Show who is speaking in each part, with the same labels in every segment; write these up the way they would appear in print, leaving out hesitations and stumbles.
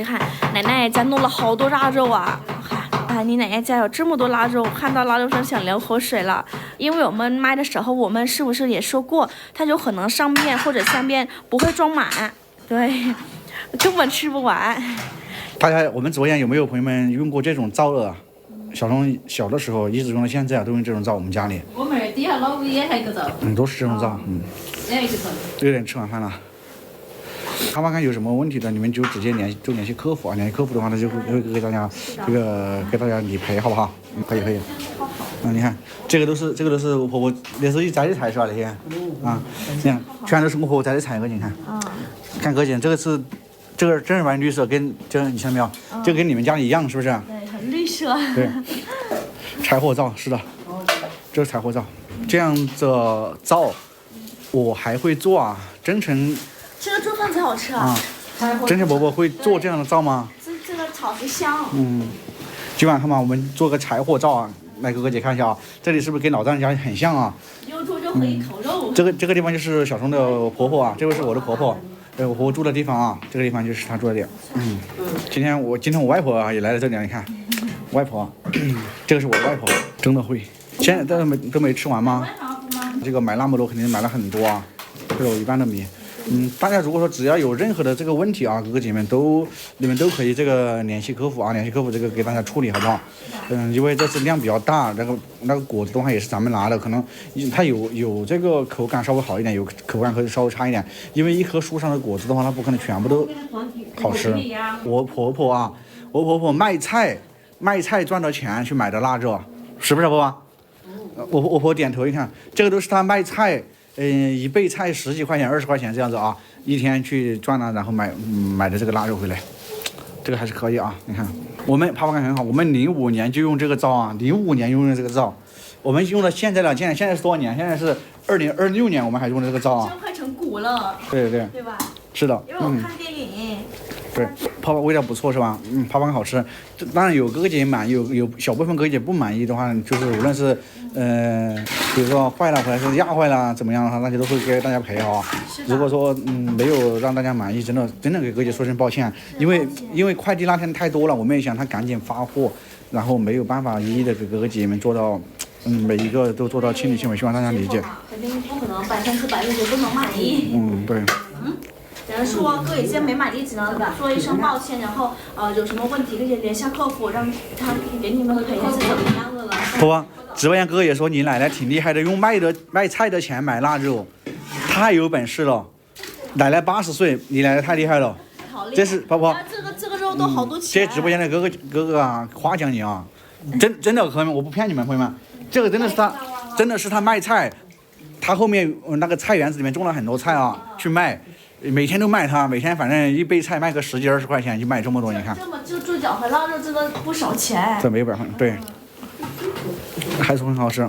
Speaker 1: 你看奶奶家弄了好多腊肉啊！看，你奶奶家有这么多腊肉，看到腊肉真想流口水了。因为我们卖的时候，我们是不是也说过，它有可能上面或者下面不会装满，对，根本吃不完。
Speaker 2: 大家，我们直播间有没有朋友们用过这种灶啊？小龙小的时候一直用到现在啊，都用这种灶。我们家里。
Speaker 3: 我们底下老屋也还有个灶。
Speaker 2: 都是这种灶，
Speaker 3: 也一个灶。
Speaker 2: 有点吃晚饭了。他们看有什么问题的，你们就直接联系客服啊，联系客服的话，他就会给大家给大家理赔，好不好？可以。你看这个都是我婆婆那时候摘的菜是吧？那些啊，你看全都是我婆婆摘的菜，哥你看。看哥姐，这个正儿八经绿色，跟这你看到没有？就跟你们家里一样，是不是？
Speaker 1: 对，很绿色。
Speaker 2: 对，柴火灶是的，这是柴火灶，这样的灶我还会做啊，真诚。
Speaker 1: 这个做饭才好吃啊！
Speaker 2: 真诚伯伯会做这样的灶吗？
Speaker 1: 这个炒的香。
Speaker 2: 今晚看嘛，我们做个柴火灶啊，来哥姐看一下啊，这里是不是跟老丈人家很像啊？
Speaker 1: 有猪就可以烤肉。
Speaker 2: 这个地方就是小松的婆婆啊，这位是我的婆婆，我婆婆住的地方啊，这个地方就是她住的地。今天我外婆啊也来了这里，你看，外婆，这个是我的外婆，真的会。现在都没吃完吗？这个买那么多肯定买了很多啊，这个我一般都没。大家如果说只要有任何的这个问题啊，哥哥姐妹你们都可以这个联系客服啊，联系客服这个给大家处理，好不好？因为这次量比较大，那个果子的话也是咱们拿的，可能它有这个口感稍微好一点，有口感可以稍微差一点，因为一棵树上的果子的话，它不可能全部都好吃。我婆婆卖菜赚的钱去买的腊肉，是不是婆婆？我婆婆点头，你看这个都是她卖菜。一备菜10几块钱20块钱这样子啊，一天去赚了，然后买的这个腊肉回来，这个还是可以啊。你看我们啪啪感很好，我们05年就用这个灶啊，05年用的这个灶，我们用到现在了，现在是多少年？现在是2026年，我们还用的这个灶啊，
Speaker 1: 快成古了。
Speaker 2: 对
Speaker 1: 吧？
Speaker 2: 是的。
Speaker 1: 因为我看电影。
Speaker 2: 对，泡泡味道不错是吧？泡泡好吃。当然有哥哥姐满意，有小部分哥哥姐不满意的话，就是无论是比如说坏了或者是压坏了怎么样的话，大家都会给大家赔啊。如果说没有让大家满意，真的给哥姐说声抱歉，因为快递那天太多了，我们也想他赶紧发货，然后没有办法一一的给哥哥姐们做到每一个都做到亲力亲为，希望大家理解。
Speaker 1: 肯定不可能100%都能满意。
Speaker 2: 对。
Speaker 1: 只能说哥姐没满意，只能说一声抱歉，然后有什么问题可以联系客服，让他给你们赔是怎么样的了。
Speaker 2: 婆婆，直播间哥哥也说你奶奶挺厉害的，用卖菜的钱买腊肉，太有本事了。奶奶80岁，你奶奶太厉害了。这是婆婆。
Speaker 1: 这个肉都好多钱。
Speaker 2: 这直播间的哥哥啊，夸奖你啊，真的朋友们，我不骗你们朋友们，这个真的是他卖菜，他后面那个菜园子里面种了很多菜啊，去卖。每天都卖它，每天反正一杯菜卖个10几20块钱，就卖这么多，你看。
Speaker 1: 这么就猪脚和腊肉真的不少钱。
Speaker 2: 这没本事，对，还是很好吃。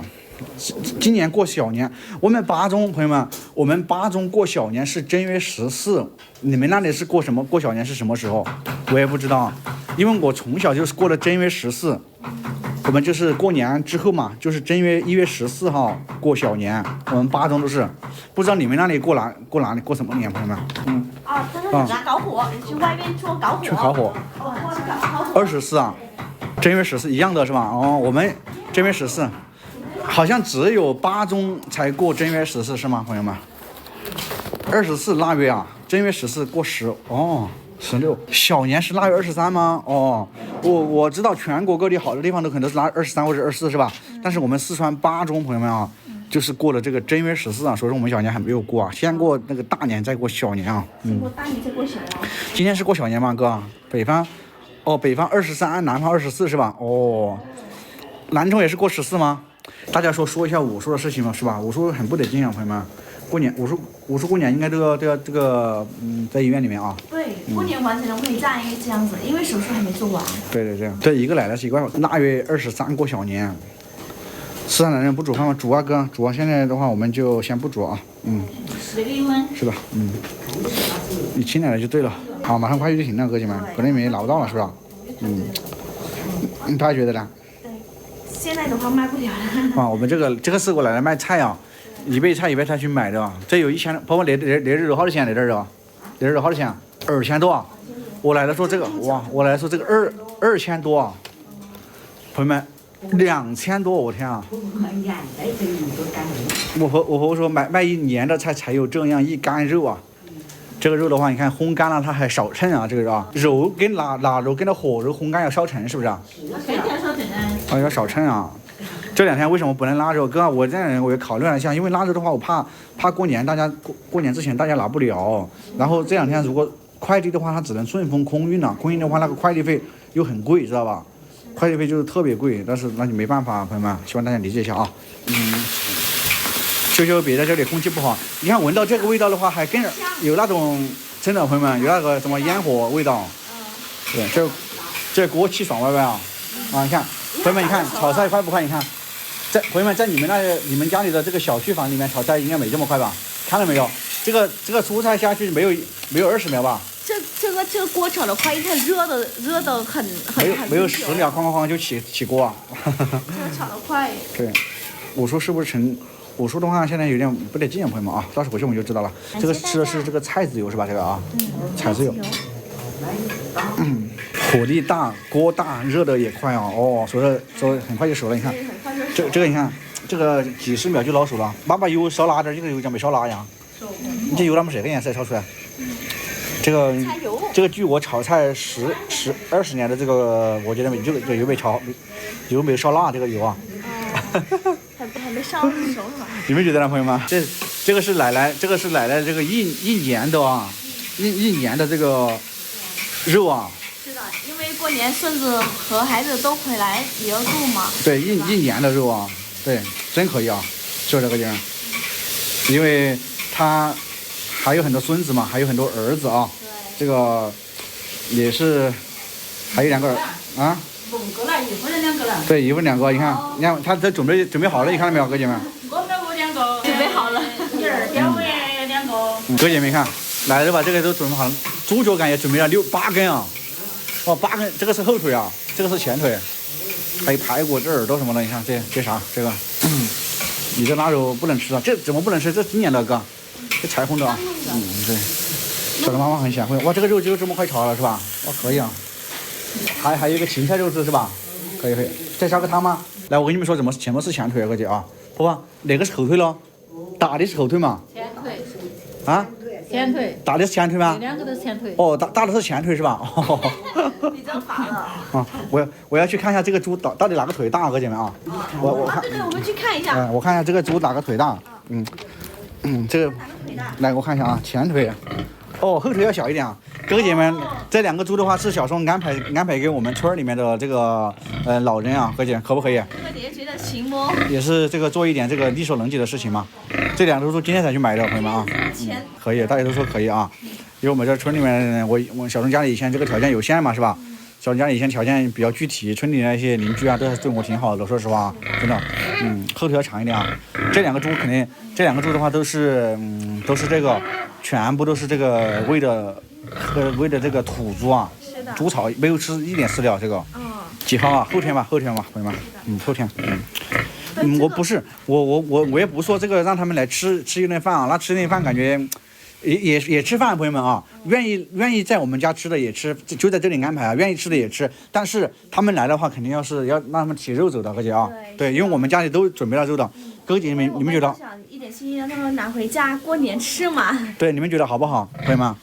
Speaker 2: 今年过小年，我们巴中朋友们，我们巴中过小年是正月14，你们那里是过什么？过小年是什么时候？我也不知道，因为我从小就是过了正月14。我们就是过年之后嘛，就是正月1月14号过小年，我们巴中都是，不知道你们那里过哪里过什么年，朋友们？
Speaker 1: 他说你拿搞火，你去外面做搞火。
Speaker 2: 去烤火。24啊，正月14一样的是吧？我们正月14，好像只有巴中才过正月14是吗，朋友们？24腊月啊，正月14过16，小年是腊月23吗？我知道全国各地好多地方都可能是腊23或者24是吧？但是我们四川巴中朋友们啊，就是过了这个正月14啊，所以说我们小年还没有过啊，先过那个大年再过小年啊。
Speaker 1: 先过大年再过小年。
Speaker 2: 今天是过小年吗，哥？北方23，南方24是吧？兰州也是过14吗？大家说一下武术的事情嘛，是吧？武术很不得劲啊，朋友们。过年武术过年应该都要这个在医院里面啊。
Speaker 1: 对，过年完才能会站这样子，因为手术还没做完。
Speaker 2: 对，一个奶奶是一个外婆。腊月23过小年，四川男人不煮饭吗？煮啊哥，煮啊。现在的话我们就先不煮啊。
Speaker 1: 10个一温。
Speaker 2: 是吧？你亲奶奶就对了。好，马上快就行了，哥姐们，可能没拿不到了，是吧？大家觉得呢？
Speaker 1: 对，现在的话卖不了了。
Speaker 2: 我们这个是我奶奶卖菜啊。一备菜去买的，这有1000，包括那日肉好多钱？那点肉好多钱？2000多啊我来的时候这个哇，我来的时候这个2000多啊，朋友们，2000多，我天啊！我婆婆说卖1年的才有这样一干肉啊。这个肉的话，你看烘干了它还少称啊，这个肉跟腊肉跟那火肉烘干要少称，是不是啊？要少称啊。这2天为什么不能腊肉？哥，我这人我也考虑了一下，因为腊肉的话，我怕过年大家过年之前大家拿不了，然后这2天如果快递的话，它只能顺丰空运了，空运的话那个快递费又很贵，知道吧？快递费就是特别贵，但是那就没办法，朋友们，希望大家理解一下啊。就别在这里空气不好，你看闻到这个味道的话，还跟有那种真的朋友们有那个什么烟火味道。对，这锅气爽歪歪啊！啊，你看，朋友们，你看炒菜快不快？你看，朋友们在你们家里的这个小区房里面炒菜应该没这么快吧？看到没有？这个蔬菜下去没有20秒吧？
Speaker 1: 这个锅炒得快，一看热的很
Speaker 2: 没有10秒，哐哐哐就起锅啊！
Speaker 1: 这个炒得快。
Speaker 2: 对，我说是不是成？我说的话现在有点不得劲啊，朋友们啊，到时候回去我们就知道了。这个吃的是这个菜籽油是吧？这个啊，菜籽油。火力大，锅大，热的也快啊！哦，所以很快就熟了。你看，这个你看，这个几10秒就捞熟了。妈把油烧辣点，这个油像没烧辣一样。你这油那么这个颜色炒出来？这个据我炒菜20年的这个，我觉得这个油没烧辣，这个油啊。
Speaker 1: 还没烧熟是吧？
Speaker 2: 你们觉得呢，朋友们？这个是奶奶这个一年的啊，一年的这个肉啊。
Speaker 1: 是的，因为过年孙子和孩子都回来也要住嘛。
Speaker 2: 对，一年的肉啊，对，真可以啊，就这个劲儿。因为他还有很多孙子嘛，还有很多儿子啊。这个也是还有2个啊。
Speaker 3: 一户人2个了。
Speaker 2: 对，一户2个，你看他这准备好了，你看到没有，哥姐们？
Speaker 3: 我2个。
Speaker 1: 准备好了。
Speaker 3: 女儿表妹2个。
Speaker 2: 哥姐们看，来了吧，这个都准备好了，猪脚杆也准备了8根啊，哦8根，这个是后腿啊，这个是前腿，还有排骨、这耳朵什么的，你看这啥这个，你这腊肉不能吃啊，这怎么不能吃？这今年的哥，这彩虹的啊，对，小的妈妈很贤惠，哇，这个肉就这么快炒了是吧？哇，可以啊。还有一个芹菜肉丝是吧？可以，再烧个汤吗？来，我跟你们说什么是前腿啊，哥姐啊，婆婆，哪个是后腿咯？打的是后腿嘛？
Speaker 3: 前腿。
Speaker 2: 啊？
Speaker 3: 前腿。
Speaker 2: 打的是前腿吗
Speaker 3: ？2个都是前腿。
Speaker 2: 哦，打的是前腿是吧？哦。
Speaker 1: 你这反了。
Speaker 2: 啊，我要去看一下这个猪到底哪个腿大，哥姐们啊。我看。
Speaker 1: 对，我们去看一下。
Speaker 2: 我看一下这个猪哪个腿大。这个。来，我看一下啊，前腿。哦，后腿要小一点啊。哥姐们，这2个猪的话是小松安排给我们村里面的这个老人啊，哥姐可不可以？
Speaker 1: 哥姐觉得行不？
Speaker 2: 也是这个做一点这个力所能及的事情嘛。这2个猪今天才去买的，朋友们啊。可以，大家都说可以啊。因为我们这村里面，我小松家里以前这个条件有限嘛，是吧？小松家里以前条件比较具体，村里那些邻居啊都对我挺好的，说实话，真的。后腿要长一点啊。这2个猪肯定，这2个猪的话都是这个，全部都是这个喂的这个土猪啊，猪草没有吃一点饲料，这个。几号啊？后天吧，朋友们。后天。我不是，我也不说这个让他们来吃一顿饭啊，那吃一顿饭感觉。也吃饭，朋友们啊，愿意在我们家吃的也吃，就在这里安排啊，愿意吃的也吃。但是他们来的话，肯定要让他们提肉走的，哥姐啊。对，因为我们家里都准备了肉的。哥姐你们觉得？
Speaker 1: 想一点心意让他们拿回家过年吃嘛。
Speaker 2: 对，你们觉得好不好，朋友们？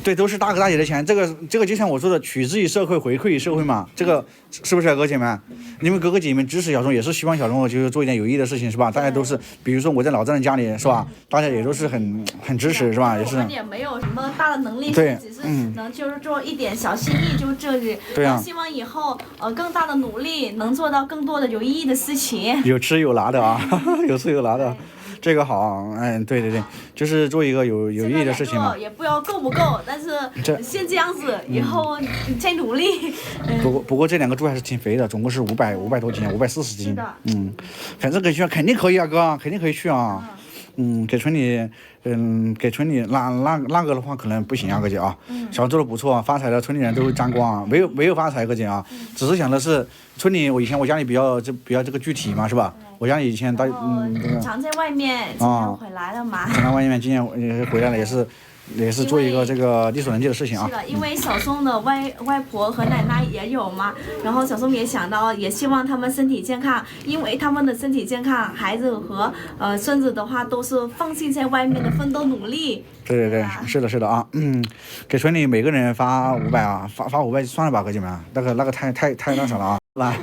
Speaker 2: 对，都是大哥大姐的钱，这个就像我说的，取之于社会，回馈于社会嘛，这个是不是哥姐们？你们哥哥姐们支持小松，也是希望小松就是做一点有意义的事情，是吧？大家都是，比如说我在老丈人家里，是吧？大家也都是很支持，是吧？也是。
Speaker 1: 也没有什么大的能力，
Speaker 2: 对，
Speaker 1: 只是能就是做一点小心意，就这里。
Speaker 2: 对啊。
Speaker 1: 希望以后更大的努力，能做到更多的有意义的事情。
Speaker 2: 有吃有拿的啊，有吃有拿的。这个好，对，就是做一个有意义的事情嘛。
Speaker 1: 也不知道够不够，但是先这样子，以后再努力。
Speaker 2: 不过这2个猪还是挺肥的，总共是500多斤，540斤。
Speaker 1: 是的。
Speaker 2: 反正可以去啊，肯定可以啊，哥，肯定可以去啊。给村里，那个的话可能不行啊，哥姐啊。小松做的不错啊，发财了，村里人都会沾光啊。没有发财，哥姐啊，只是想的是村里，以前我家里比较这个具体嘛，是吧？我家里以前
Speaker 1: 常在外面，今年回来了嘛。
Speaker 2: 常在外面，今年回来了，也是也是做一个这个力所能及的事情啊
Speaker 1: 是。的，因为小宋的外婆和奶奶也有嘛，然后小宋也想到，也希望他们身体健康，因为他们的身体健康，孩子和孙子的话都是放弃在外面的奋斗努力。
Speaker 2: 对，是的啊，给村里每个人发500啊，发500算了吧，哥姐们，那个太那啥了啊，是吧？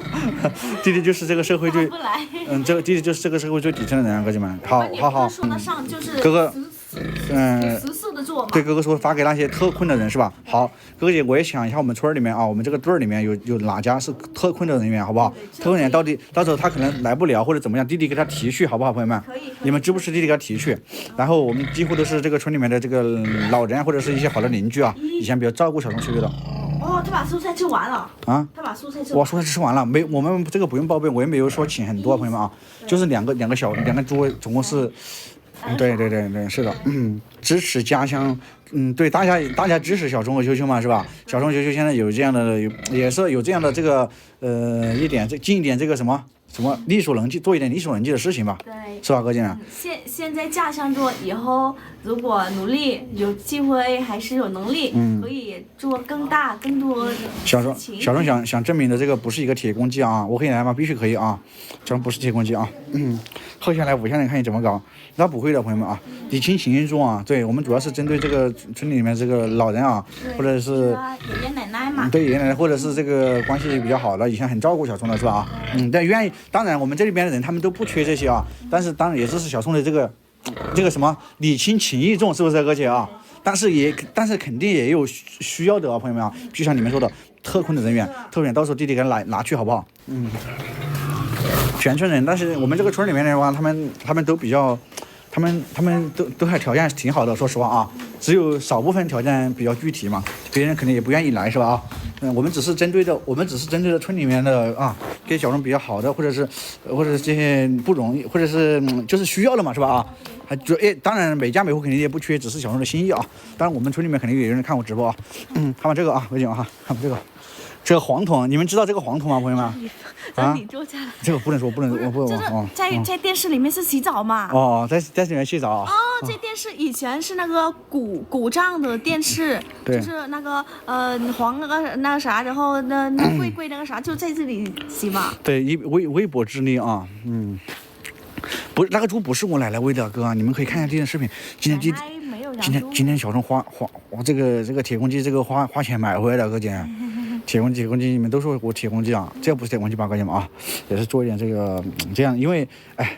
Speaker 2: 弟弟就是这个社会最，
Speaker 1: 不来。
Speaker 2: 这个弟弟就是这个社会最底层的人啊，哥姐们，好，
Speaker 1: 说得上就是
Speaker 2: 哥哥。
Speaker 1: 实事的做嘛。
Speaker 2: 对，哥哥说发给那些特困的人是吧？好，哥哥姐，我也想一下我们村里面啊，我们这个队里面有哪家是特困的人员，好不好？特困人员到时候他可能来不了或者怎么样，弟弟给他提去，好不好，朋友们？
Speaker 1: 可以。
Speaker 2: 你们支不支持弟弟给他提去？然后我们几乎都是这个村里面的这个老人或者是一些好的邻居啊，以前比较照顾小松秋秋的。
Speaker 1: 哦，他把蔬菜吃完了。
Speaker 2: 啊？
Speaker 1: 他把蔬菜吃完了。
Speaker 2: 我蔬菜吃完了，我们这个不用报备，我也没有说请很多朋友们啊，就是两个猪，总共是。对，是的，支持家乡，对大家支持小松和秋秋嘛，是吧？小松秋秋现在有这样的，也是有这样的这个尽一点这个什么力所能及，做一点力所能及的事情吧，
Speaker 1: 对，
Speaker 2: 是吧，哥姐们？
Speaker 1: 现在家乡做，以后如果努力有机会还是有能力，可以做更大更多
Speaker 2: 小松想证明的这个不是一个铁公鸡啊，我可以来吗？必须可以啊，小松不是铁公鸡啊，后下来5下来看你怎么搞。那不会的，朋友们啊，礼轻情意重啊。对，我们主要是针对这个村里面这个老人啊，或者是
Speaker 1: 爷爷奶奶嘛。
Speaker 2: 对，爷爷奶奶或者是这个关系比较好的，以前很照顾小松的是吧？但愿意，当然我们这里边的人他们都不缺这些啊，但是当然也是小松的这个什么礼轻情意重，是不是哥姐啊？但是肯定也有需要的啊，朋友们啊，就像你们说的，特困的人员，到时候弟弟给他拿去好不好？全村人，但是我们这个村里面的话，他们都比较，他们都还条件挺好的，说实话啊，只有少部分条件比较具体嘛，别人肯定也不愿意来，是吧？啊，我们只是针对着村里面的啊，给小松比较好的，或者是这些不容易，或者是就是需要的嘛，是吧？啊，当然每家每户肯定也不缺，只是小松的心意啊。当然我们村里面肯定有人看我直播啊，看把这个啊，我讲啊，看这个黄桶，你们知道这个黄桶吗，朋友们？啊，这个不能说，我不
Speaker 1: 就是在电视里面是洗澡嘛。
Speaker 2: 哦，在里面洗澡。
Speaker 1: 哦，这电视以前是那个古trang的电视，就是那个黄那个啥，然后那贵那个啥，就在这里洗嘛。
Speaker 2: 对，微薄之力啊，不是那个猪不是我奶奶喂的，哥，你们可以看一下这件视频。今天小松花这个铁公鸡这个花钱买回来的，哥姐。铁公鸡，你们都说我铁公鸡啊，这不是铁公鸡吧，哥姐们啊，也是做一点这样，因为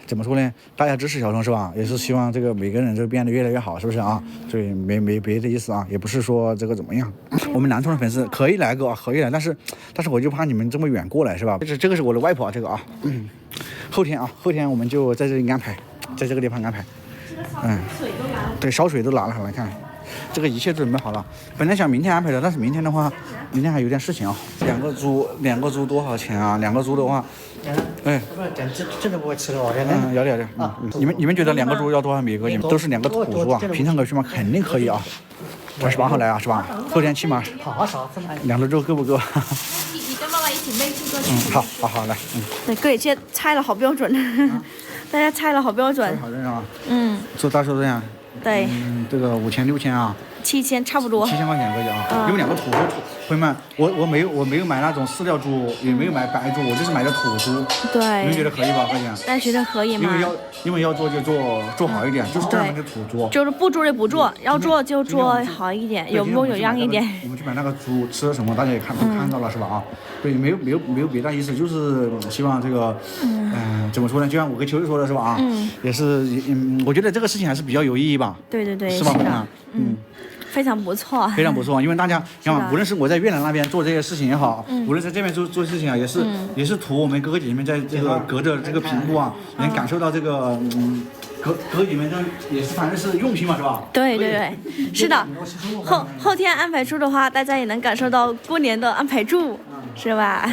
Speaker 2: 怎么说呢，大家支持小松是吧？也是希望这个每个人都变得越来越好，是不是啊？所以没别的意思啊，也不是说这个怎么样。我们南充的粉丝可以来哥，可以来，但是我就怕你们这么远过来是吧？这个是我的外婆这个啊，后天我们就在这里安排，在这个地方安排，对，烧水都拿了，来看。这个一切都准备好了，本来想明天安排的，但是明天的话，明天还有点事情啊。两个猪多少钱啊？两个猪的话，
Speaker 4: 真的不会吃的哦。
Speaker 2: 要得。你们觉得两个猪要多少米？哥，你们都是2个土猪啊，平常可以吗？肯定可以啊。28号来啊，是吧？后天起码2只猪够不够？
Speaker 1: 你跟爸爸一起背去过去。
Speaker 2: 好来。
Speaker 1: 对，哥，这猜了好标准，大家猜了好标准。
Speaker 2: 好认啊。
Speaker 1: 做
Speaker 2: 大手这样。
Speaker 1: 对，
Speaker 2: 这个5000、6000啊
Speaker 1: ，7000差不多
Speaker 2: ，7000块钱可以啊。因为2个土猪，朋友们，我没有买那种饲料猪，也没有买白猪，我就是买的土猪。
Speaker 1: 对，
Speaker 2: 你们觉得可以吧，哥姐？
Speaker 1: 大家觉得可以吗？
Speaker 2: 因为要做就做好一点，就是这样的土猪。
Speaker 1: 就是不做就不做，要做就做好一点，有模有样一点。
Speaker 2: 我们去买那个猪吃了什么，大家也看到了是吧？啊，对，没有别的意思，就是希望这个，怎么说呢？就像我跟秋秋说的是吧？啊，也是，我觉得这个事情还是比较有意义吧。
Speaker 1: 对，
Speaker 2: 是吧，朋友们？
Speaker 1: 非常不错，
Speaker 2: 因为大家像无论是我在越南那边做这些事情也好，无论在这边做事情啊，也是图我们哥哥姐姐们在这个隔着这个屏幕啊，能感受到这个哥姐们也是反正是用心嘛，是吧？
Speaker 1: 对，是的。后天安排住的话，大家也能感受到过年的安排住，是吧？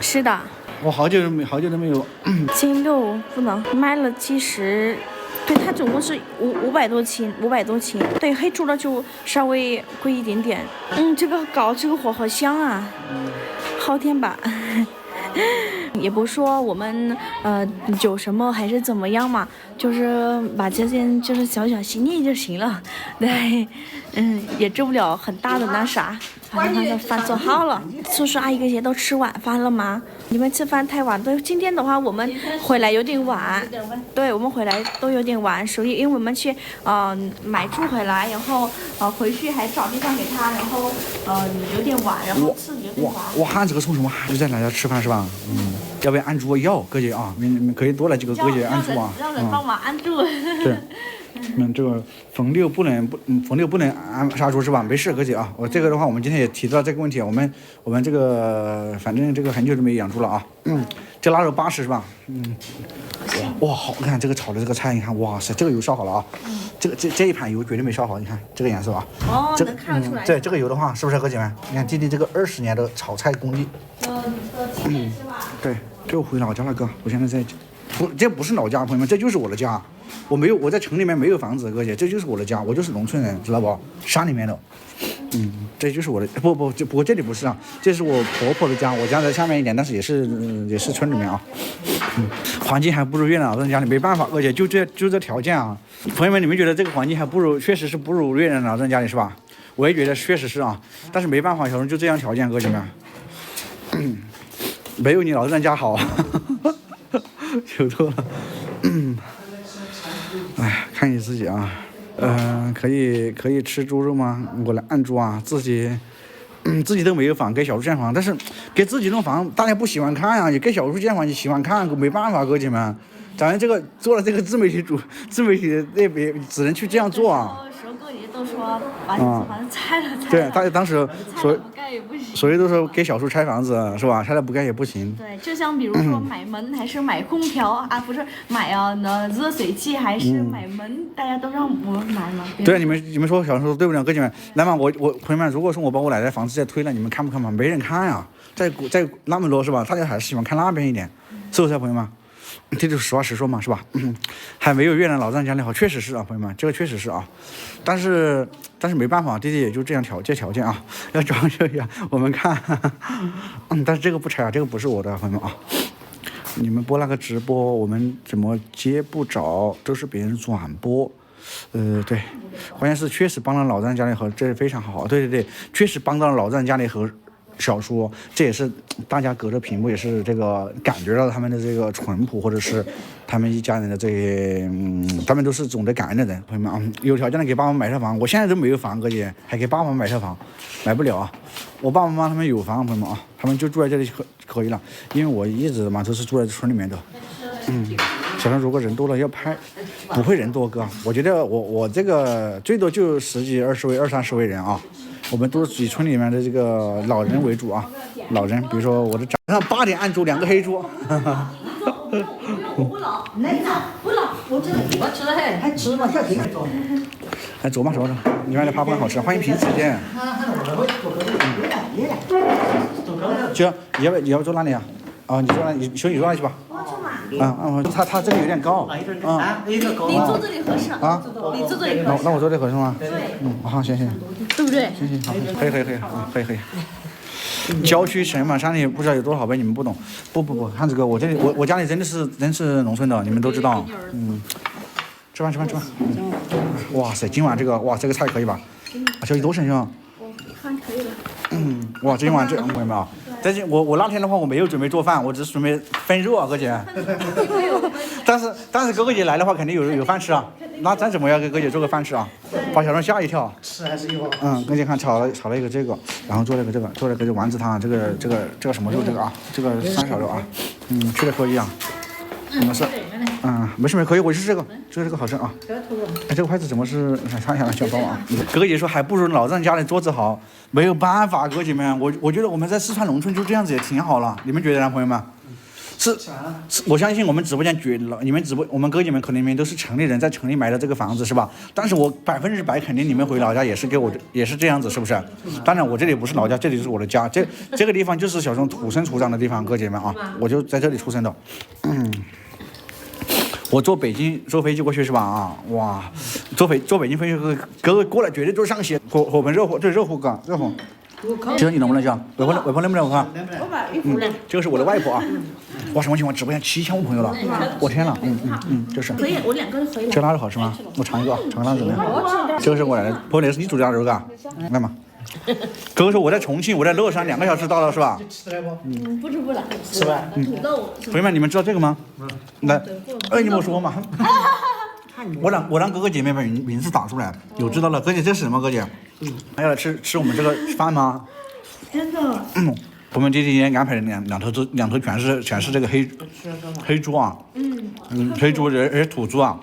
Speaker 1: 是的。
Speaker 2: 我好久都没有。
Speaker 1: 斤6不能卖了70。对，它总共是500多斤，对，黑猪的就稍微贵一点点。这个火好香啊，后天吧。也不说我们有什么还是怎么样嘛，就是把这件就是小心意就行了。对，也做不了很大的那啥。好，你看这饭做好了，叔叔阿姨这些都吃晚饭了吗？你们吃饭太晚，对，今天的话我们回来有点晚，对，我们回来都有点晚，所以因为我们去买猪回来，然后回去还找地方给他，然后有点晚，然后吃有点晚。
Speaker 2: 我喊这个从什么就在哪家吃饭是吧？要不要按猪？要，哥姐啊，你可以多来几个哥姐按猪啊。
Speaker 1: 让人帮忙按住。
Speaker 2: 对。这个逢六不能按杀猪是吧？没事，哥姐啊，我这个的话，我们今天也提到这个问题，我们这个反正这个很久都没养猪了啊。这腊肉80是吧？哇，好看这个炒的这个菜，你看，哇塞，这个油烧好了啊。这一盘油绝对没烧好，你看这个颜色啊。
Speaker 1: 能看得出来。
Speaker 2: 对，这个油的话，是不是哥姐们？你看弟弟这个20年的炒菜功力。对，这我回老家了哥，我现在在。这不是老家，朋友们，这就是我的家。我在城里面没有房子，哥姐，这就是我的家，我就是农村人，知道不？山里面的，这就是我的。不过这里不是啊，这是我婆婆的家，我家在下面一点，但是也是村里面啊。环境还不如越南老人家里，没办法，哥姐，就这条件啊，朋友们，你们觉得这个环境还不如，确实是不如越南老人家里是吧？我也觉得确实是啊，但是没办法，小时候就这样条件，哥姐们，没有你老人家好。有错了，哎，看你自己啊，可以吃猪肉吗？我来按猪啊，自己都没有房，给小猪建房，但是给自己弄房，大家不喜欢看呀，也给小猪建房，你喜欢看，没办法，哥姐们，咱们这个做了这个自媒体那边只能去这样做啊。
Speaker 1: 都说把房子拆了。
Speaker 2: 对，大家当时所以都说给小叔拆房子是吧？拆了不盖也不行。
Speaker 1: 对，就像比如说买门还是买空调啊，不是买热水器还是买门，大家都让我买嘛。
Speaker 2: 对，你们说小叔对不对，哥姐们？来嘛，我朋友们，如果说我把我奶奶房子再推了，你们看不看嘛？没人看呀，在那么多是吧？大家还是喜欢看那边一点，是不是朋友们？这就是实话实说嘛，是吧？还没有越南老丈人家里好，确实是啊，朋友们，这个确实是啊。但是没办法，弟弟也就这样条件啊，要装修一下，我们看。但是这个不拆啊，这个不是我的，朋友们啊。你们播那个直播，我们怎么接不着？都是别人转播。对，关键是确实帮了老丈人家里和，这是非常好。对，确实帮到了老丈人家里和。小叔，这也是大家隔着屏幕也是这个感觉到他们的这个淳朴，或者是他们一家人的这些，他们都是懂得感恩的人，朋友们啊，有条件的给爸妈买套房，我现在都没有房，哥姐还给爸妈买套房，买不了啊，我爸爸妈妈他们有房，朋友们啊，他们就住在这里可以了，因为我一直嘛都是住在村里面的，小时候如果人多了要拍，不会人多哥，我觉得我这个最多就10几20位20-30位人啊。我们都是以村里面的这个老人为主啊，老人，比如说我的早上8点按猪2个黑猪。
Speaker 3: 我不老，我吃了还吃嘛，
Speaker 2: 来走吧，你外的扒不很好吃，欢迎平时见。姐，你要坐哪里啊？哦，你坐那，你坐那里去吧。他这个有点高。
Speaker 1: 你坐这里合适啊？你坐这里合适。
Speaker 2: 那我坐这里合适吗？
Speaker 1: 对。
Speaker 2: 好，行。
Speaker 1: 对不对？
Speaker 2: 行，好，可以。郊区城嘛，山里不知道有多好呗，你们不懂。不，汉子哥，我这里我家里真是农村的，你们都知道。吃饭。哇塞，今晚这个菜可以吧？小姨多省心。
Speaker 1: 饭可以了。
Speaker 2: 哇，今晚这朋友们啊，但是我那天的话我没有准备做饭，我只是准备分肉啊，哥姐。但是哥姐来的话肯定有饭吃啊，那咱怎么要给哥姐做个饭吃啊？把小张吓一跳。
Speaker 4: 吃还是有。
Speaker 2: 哥姐看炒了一个这个，然后做了个丸子汤，这个什么肉这个啊，这个三勺肉啊，吃的可以啊。没事，没事，可以，我就是这个好吃啊。哎，这个筷子怎么是？看一下，小帮我啊。哥姐说还不如老丈家的桌子好，没有办法，哥姐们，我觉得我们在四川农村就这样子也挺好了，你们觉得呢，朋友们？是，我相信我们直播间我们哥姐们可能你们都是城里人，在城里买的这个房子是吧？但是我100%肯定你们回老家也是也是这样子，是不是？当然我这里不是老家，这里是我的家，这个地方就是小钟土生土长的地方，哥姐们啊，我就在这里出生的，我坐北京坐飞机过去是吧？哇，坐北京飞机哥过来绝对就是上血，火盆热火，这热火哥，热火。其实你能不能讲？外婆能不能喝？
Speaker 1: 我把衣服
Speaker 2: 这个是我的外婆啊，哇，什么情况？直播间7500朋友了，我天呐，就是。
Speaker 1: 可以，我2个就可以了。
Speaker 2: 这腊肉好吃吗？我尝一个，尝个腊肉怎么样？这个是我来的，婆婆，那是你做的腊肉嘎？来嘛。哥哥说我在重庆，我在乐山2个小时到了是吧？
Speaker 1: 不吃不了，
Speaker 4: 吃吧。
Speaker 1: 土豆。
Speaker 2: 朋友们，你们知道这个吗？来，你们说嘛。我让哥哥姐妹把名字打出来，有知道了。哥姐，这是什么？哥姐，还要来吃我们这个饭吗？
Speaker 1: 真的。
Speaker 2: 我们这几天安排的两头全是这个黑猪啊。黑猪也是土猪啊。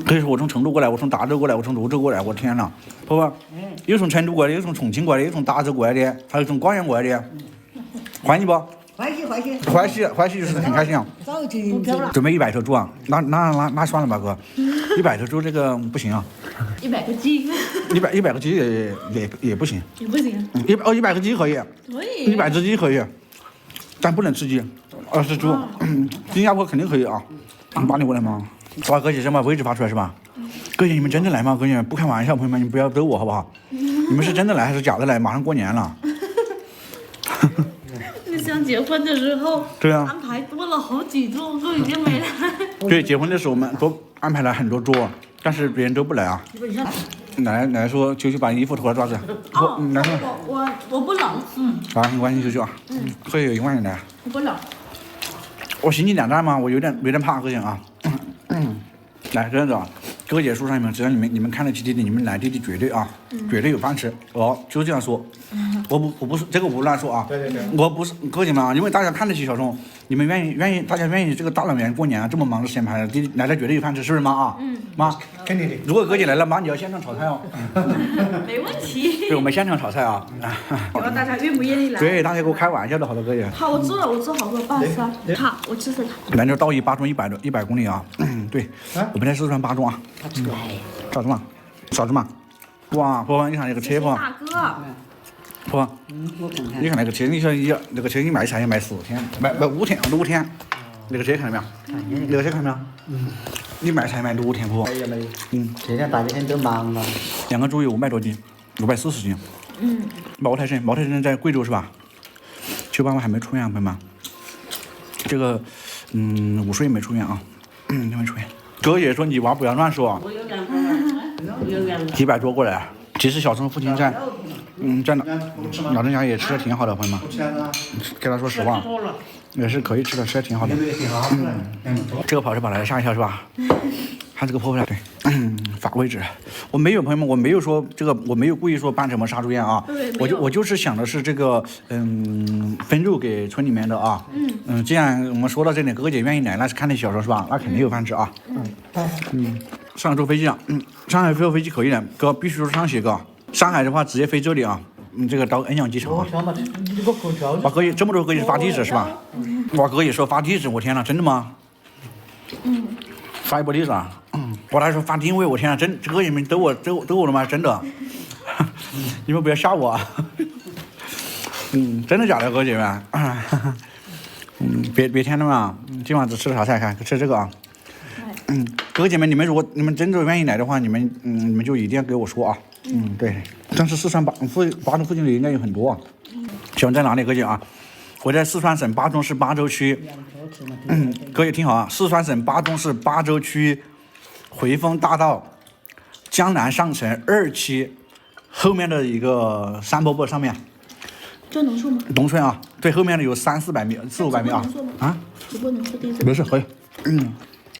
Speaker 2: 可以说我从成都过来，我从达州过来，我从泸州过来，我天呐，婆婆，有从成都过来的，有从重庆过来的，有从达州过来的，还有从广阳过来的，欢喜不？欢喜就是很开心啊。准备100头猪啊，那算了吧哥，100头猪这个不行啊。
Speaker 1: 100个鸡。
Speaker 2: 100个鸡也不行。
Speaker 1: 也不行。
Speaker 2: 100个鸡可以。
Speaker 1: 可以。
Speaker 2: 100只鸡可以，但不能吃鸡，20猪。新加坡肯定可以啊。把你过来吗？哇，哥姐先把位置发出来是吧？哥姐你们真的来吗？哥姐不开玩笑，朋友们你们不要逗我好不好？你们是真的来还是假的来？马上过年了。
Speaker 1: 你想结婚的时候，
Speaker 2: 对啊，
Speaker 1: 安排多了好几桌，都已经没来。
Speaker 2: 对，结婚的时候我们都安排了很多桌，但是别人都不来啊。奶奶说舅舅把衣服脱了抓子。来说。
Speaker 1: 我不冷。
Speaker 2: 啊，没关系舅舅啊。可以1万人来。
Speaker 1: 我不冷。
Speaker 2: 我心惊胆战吗？我有点怕哥姐啊。来，这样子啊，哥姐说上你们，只要你们看得起弟弟，你们来弟弟绝对啊，绝对有饭吃哦，就这样说。我不是这个我不乱说啊。
Speaker 4: 对。
Speaker 2: 我不是哥姐们啊，因为大家看得起小钟，你们愿意，大家愿意这个大老远过年啊，这么忙的时间排，弟弟来了绝对有饭吃，是不是妈啊？妈，
Speaker 4: 肯定的。
Speaker 2: 如果哥姐来了，妈你要现场炒菜哦。
Speaker 1: 没问题。
Speaker 2: 对，我们现场炒菜啊。
Speaker 1: 然后大家愿不愿意来？
Speaker 2: 对，大家给我开玩笑的，好多哥姐。
Speaker 1: 好，我做好多拌菜。好，我吃它。
Speaker 2: 兰州道义巴中100公里啊。对，我们在四川巴中啊。啥子嘛？哇，婆婆，你看那个车婆。
Speaker 1: 大哥。
Speaker 2: 婆婆，你看那个车，你说那个车你卖菜也卖10天，卖5天，5天。那个车看到没有？那个车看到没有？你卖菜卖6天，婆婆。
Speaker 4: 没有。这天大家都忙了。
Speaker 2: 2个猪有500多斤，540斤。茅台参在贵州是吧？9万还没出院，朋友们。这个5岁没出院啊，没出院。哥也说你娃不要乱说啊。几百桌过来，其实小钟父亲在老人家也吃的挺好的，朋友们。跟他说实话，也是可以吃的，吃的挺好的。这个跑车跑来吓一跳是吧？看这个婆婆对，发位置，我没有朋友们，我没有说这个，我没有故意说办什么杀猪宴啊，我就是想的是这个，分肉给村里面的啊，既然我们说到这里，哥哥姐愿意来，那是看得起小时候是吧？那肯定有饭吃啊，上海坐飞机啊，上海坐飞机可以的，哥必须说上去哥，上海的话直接飞这里啊，这个到恩阳机场啊，哇哥这么多哥也发地址是吧？哇哥也说发地址，我天哪，真的吗？发一波地址啊！我还说发定位，我天啊，真这个你们逗我了吗？真的，你们不要吓我啊！真的假的，哥姐们？别添了嘛！今晚只吃了啥菜？看吃这个啊！哥姐们，你们如果你们真的愿意来的话，你们就一定要给我说啊！对。但是四川巴中附近的应该有很多啊。请问在哪里，哥姐啊？我在四川省巴中市巴州区。各位听好啊，四川省巴中市巴州区回丰大道江南上城2期后面的一个山坡坡上面。
Speaker 1: 这能说吗？
Speaker 2: 农村啊，对，后面的有300-400米啊。
Speaker 1: 直播能说地址？
Speaker 2: 没事，可以。